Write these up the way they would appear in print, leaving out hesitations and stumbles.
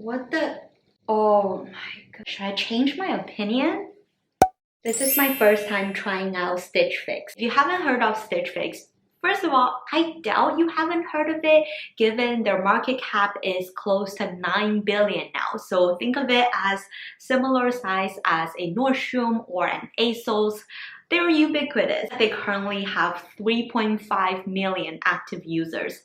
What the? Oh my god. Should I change my opinion? This is my first time trying out Stitch Fix. If you haven't heard of Stitch Fix, first of all, I doubt you haven't heard of it given their market cap is close to 9 billion now. So think of it as similar size as a Nordstrom or an ASOS. They're ubiquitous. They currently have 3.5 million active users.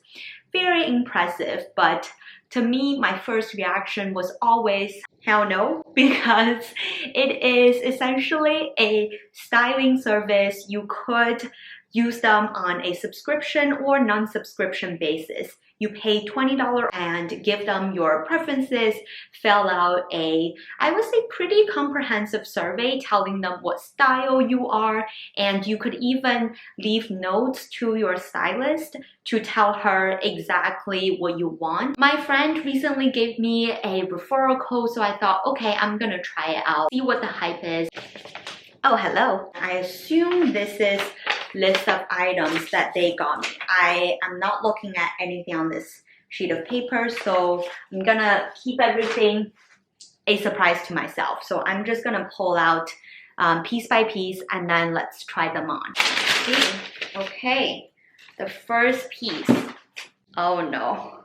Very impressive, but to me, my first reaction was always hell no, because it is essentially a styling service. You could use them on a subscription or non-subscription basis. You pay $20 and give them your preferences, fill out a, I would say, pretty comprehensive survey telling them what style you are, and you could even leave notes to your stylist to tell her exactly what you want. My friend recently gave me a referral code, so I thought, okay, I'm gonna try it out, see what the hype is. Oh, hello. I assume this is list of items that they got me. I am not looking at anything on this sheet of paper, so I'm gonna keep everything a surprise to myself. So I'm just gonna pull out piece by piece and then let's try them on. See? Okay, the first piece. Oh no.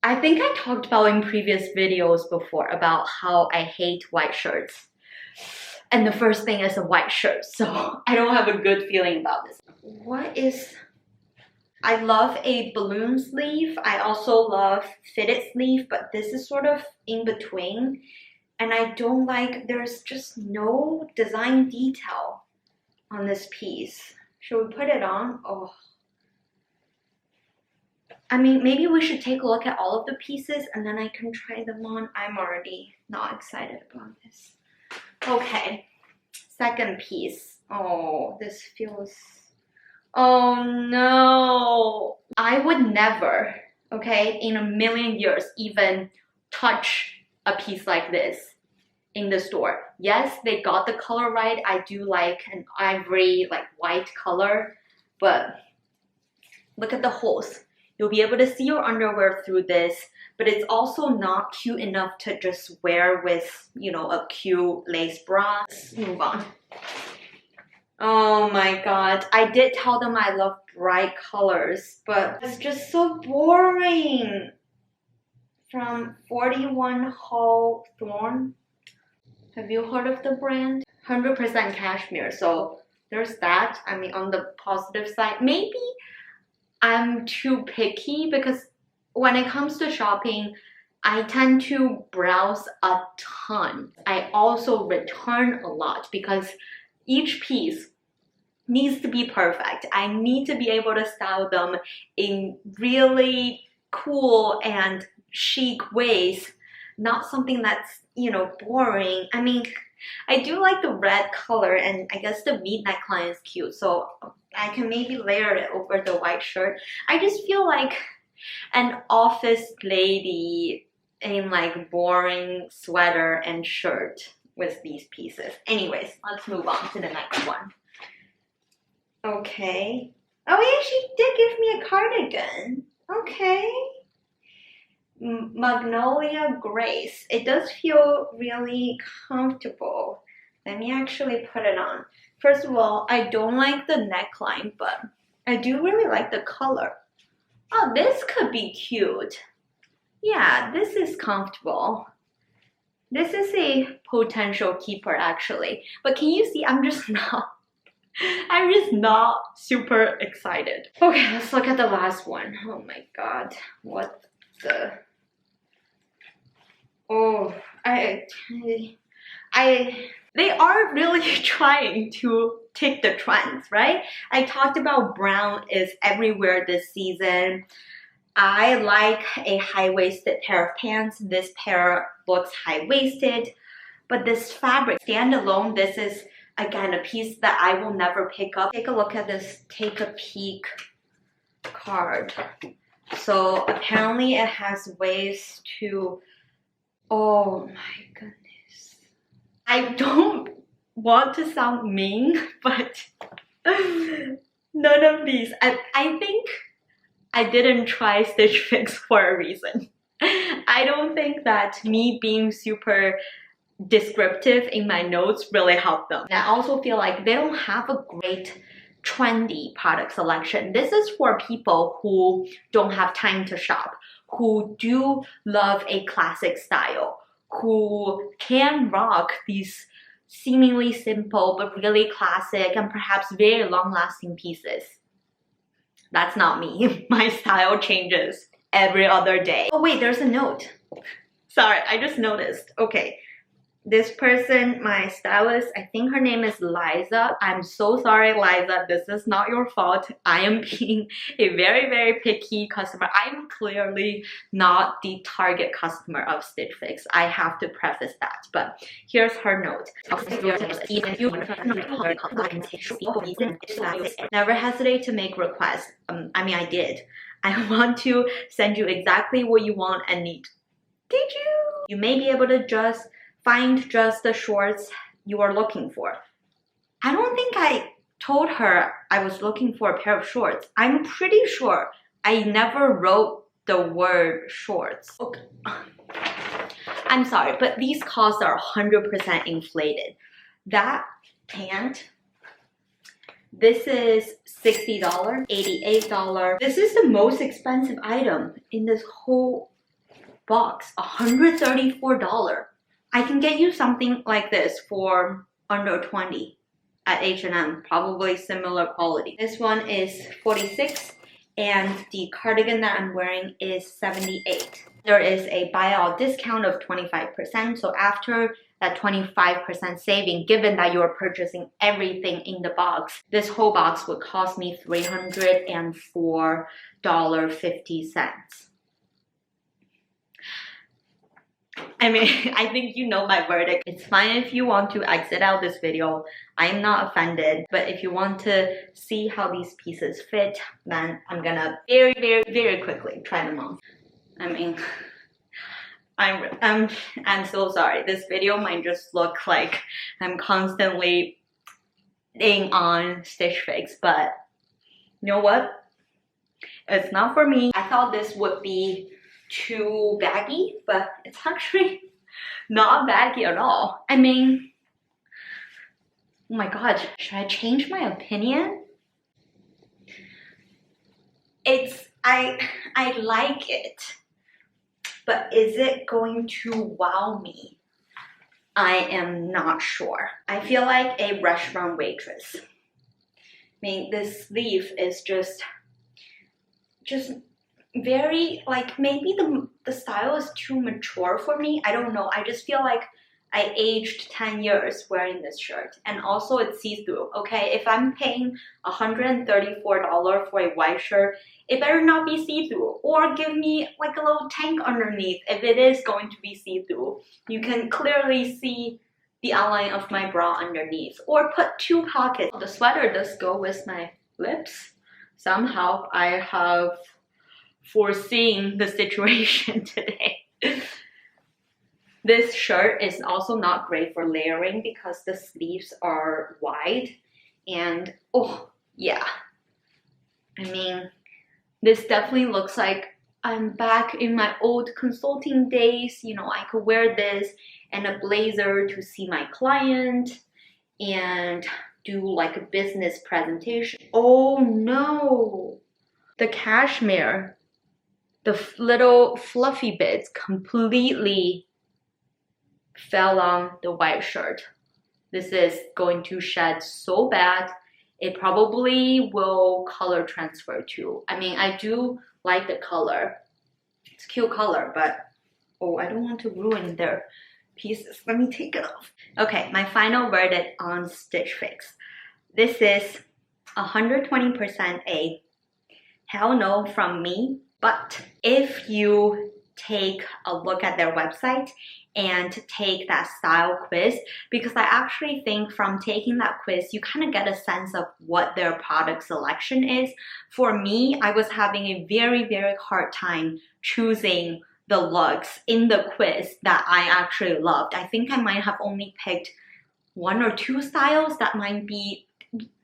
I think I talked about in previous videos before about how I hate white shirts. And the first thing is a white shirt, so I don't have a good feeling about this. What is... I love a balloon sleeve. I also love fitted sleeve, but this is sort of in between. And I don't like, there's just no design detail on this piece. Should we put it on? Oh. I mean, maybe we should take a look at all of the pieces and then I can try them on. I'm already not excited about this. Okay, second piece. Oh, this feels... Oh no! I would never, okay, in a million years even touch a piece like this in the store. Yes, they got the color right. I do like an ivory, like white color, but look at the holes. You'll be able to see your underwear through this, but it's also not cute enough to just wear with, you know, a cute lace bra. Let's move on. Oh my god. I did tell them I love bright colors, but it's just so boring. From 41 Hawthorne. Have you heard of the brand? 100% cashmere, so there's that. I mean, on the positive side, maybe I'm too picky because when it comes to shopping, I tend to browse a ton. I also return a lot because each piece needs to be perfect. I need to be able to style them in really cool and chic ways, not something that's, you know, boring. I mean, I do like the red color and I guess the V neckline is cute, so I can maybe layer it over the white shirt. I just feel like an office lady in like boring sweater and shirt with these pieces. Anyways, let's move on to the next one. Okay. Oh yeah, she did give me a cardigan. Okay. Magnolia Grace. It does feel really comfortable. Let me actually put it on. First of all, I don't like the neckline, but I do really like the color. Oh, this could be cute. Yeah, this is comfortable. This is a potential keeper actually. But can you see I'm just not super excited. Okay, let's look at the last one. Oh my god. What the... Oh, they are really trying to take the trends, right? I talked about brown is everywhere this season. I like a high-waisted pair of pants. This pair looks high-waisted, but this fabric, standalone, this is, again, a piece that I will never pick up. Take a look at this take a peek card. So apparently it has ways to... Oh my goodness. I don't want to sound mean, but none of these. I think I didn't try Stitch Fix for a reason. I don't think that me being super descriptive in my notes really helped them. And I also feel like they don't have a great trendy product selection. This is for people who don't have time to shop, who do love a classic style, who can rock these seemingly simple but really classic and perhaps very long-lasting pieces. That's not me. My style changes every other day. Oh wait, there's a note. Sorry, I just noticed. Okay. This person, my stylist, I think her name is Liza. I'm so sorry, Liza. This is not your fault. I am being a very, very picky customer. I'm clearly not the target customer of Stitch Fix. I have to preface that. But here's her note. Never hesitate to make requests. I did. I want to send you exactly what you want and need. Did you? You may be able to just find just the shorts you are looking for. I don't think I told her I was looking for a pair of shorts. I'm pretty sure I never wrote the word shorts. Okay. I'm sorry, but these costs are 100% inflated. That pant, this is $60, $88. This is the most expensive item in this whole box, $134. I can get you something like this for under 20 at H&M, probably similar quality. This one is 46 and the cardigan that I'm wearing is 78. There is a buyout discount of 25%, so after that 25% saving, given that you're purchasing everything in the box, this whole box would cost me $304.50. I think you know my verdict. It's fine if you want to exit out this video. I'm not offended. But if you want to see how these pieces fit, then I'm gonna very, very, very quickly try them on. I'm so sorry. This video might just look like I'm constantly laying on Stitch Fix, but you know what? It's not for me. I thought this would be too baggy, but it's actually not baggy at all. Oh my god, should I change my opinion? I like it, but is it going to wow me? I am not sure. I feel like a restaurant waitress. This sleeve is just very, like, maybe the style is too mature for me. I don't know. I just feel like I aged 10 years wearing this shirt. And also it's see-through, okay? If I'm paying $134 for a white shirt, it better not be see-through. Or give me like a little tank underneath if it is going to be see-through. You can clearly see the outline of my bra underneath. Or put 2 pockets. The sweater does go with my lips. Somehow I have foreseeing the situation today. This shirt is also not great for layering because the sleeves are wide and oh yeah, this definitely looks like I'm back in my old consulting days. You know, I could wear this and a blazer to see my client and do like a business presentation. Oh no, the cashmere, the little fluffy bits completely fell on the white shirt. This is going to shed so bad. It probably will color transfer too. I do like the color. It's a cute color, but oh, I don't want to ruin their pieces. Let me take it off. Okay, my final verdict on Stitch Fix. This is 120% a hell no from me. But if you take a look at their website and take that style quiz, because I actually think from taking that quiz, you kind of get a sense of what their product selection is. For me, I was having a very, very hard time choosing the looks in the quiz that I actually loved. I think I might have only picked 1 or 2 styles that might be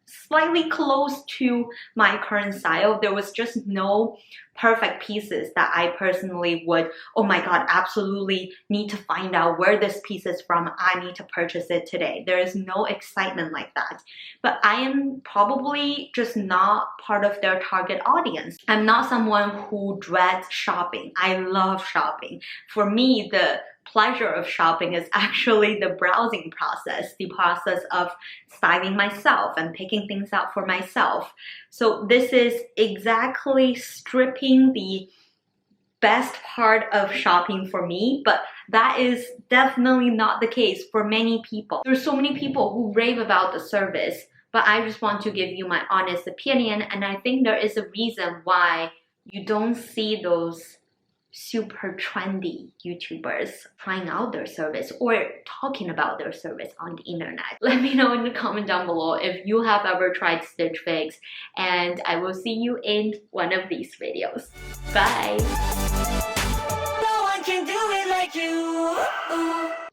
slightly close to my current style. There was just no perfect pieces that I personally would, oh my god, absolutely need to find out where this piece is from. I need to purchase it today. There is no excitement like that. But I am probably just not part of their target audience. I'm not someone who dreads shopping. I love shopping. For me, the pleasure of shopping is actually the browsing process, the process of styling myself and picking things out for myself. So this is exactly stripping the best part of shopping for me, but that is definitely not the case for many people. There's so many people who rave about the service, but I just want to give you my honest opinion, and I think there is a reason why you don't see those super trendy YouTubers trying out their service or talking about their service on the internet. Let me know in the comment down below if you have ever tried Stitch Fix, and I will see you in one of these videos. Bye! No one can do it like you.